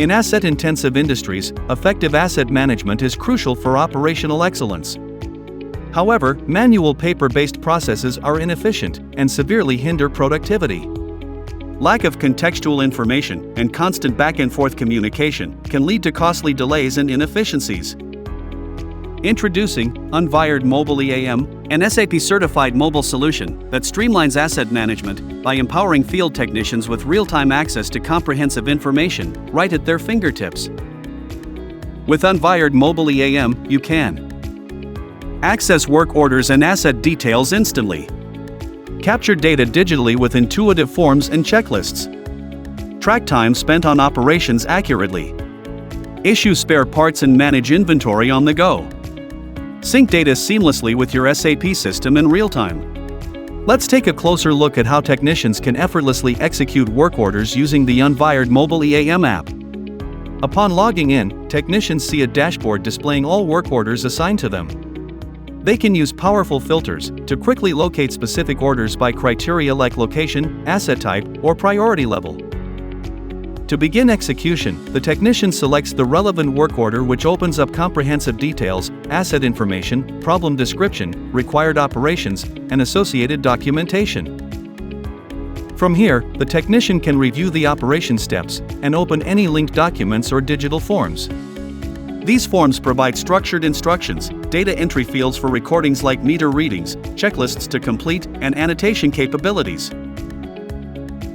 In asset-intensive industries, effective asset management is crucial for operational excellence. However, manual paper-based processes are inefficient and severely hinder productivity. Lack of contextual information and constant back-and-forth communication can lead to costly delays and inefficiencies. Introducing Unvired Mobile EAM, an SAP-certified mobile solution that streamlines asset management by empowering field technicians with real-time access to comprehensive information right at their fingertips. With Unvired Mobile EAM, you can access work orders and asset details instantly, capture data digitally with intuitive forms and checklists, track time spent on operations accurately, issue spare parts and manage inventory on the go. Sync data seamlessly with your SAP system in real time. Let's take a closer look at how technicians can effortlessly execute work orders using the Unvired Mobile EAM app. Upon logging in, technicians see a dashboard displaying all work orders assigned to them. They can use powerful filters to quickly locate specific orders by criteria like location, asset type, or priority level. To begin execution, the technician selects the relevant work order, which opens up comprehensive details, asset information, problem description, required operations, and associated documentation. From here, the technician can review the operation steps and open any linked documents or digital forms. These forms provide structured instructions, data entry fields for recordings like meter readings, checklists to complete, and annotation capabilities.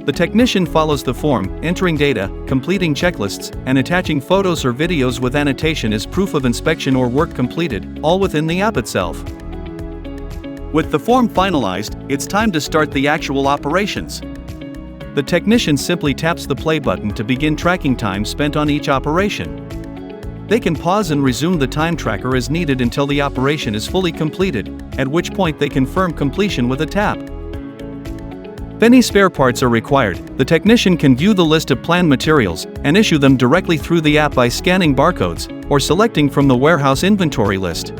The technician follows the form, entering data, completing checklists, and attaching photos or videos with annotation as proof of inspection or work completed, all within the app itself. With the form finalized, it's time to start the actual operations. The technician simply taps the play button to begin tracking time spent on each operation. They can pause and resume the time tracker as needed until the operation is fully completed, at which point they confirm completion with a tap. If any spare parts are required, the technician can view the list of planned materials and issue them directly through the app by scanning barcodes or selecting from the warehouse inventory list.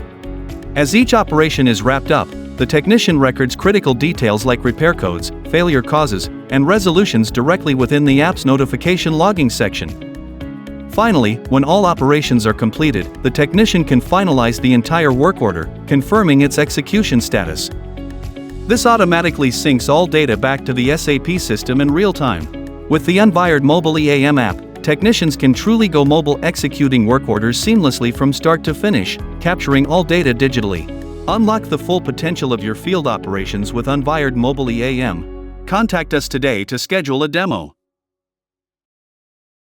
As each operation is wrapped up, the technician records critical details like repair codes, failure causes, and resolutions directly within the app's notification logging section. Finally, when all operations are completed, the technician can finalize the entire work order, confirming its execution status. This automatically syncs all data back to the SAP system in real time. With the Unvired Mobile EAM app, technicians can truly go mobile, executing work orders seamlessly from start to finish, capturing all data digitally. Unlock the full potential of your field operations with Unvired Mobile EAM. Contact us today to schedule a demo.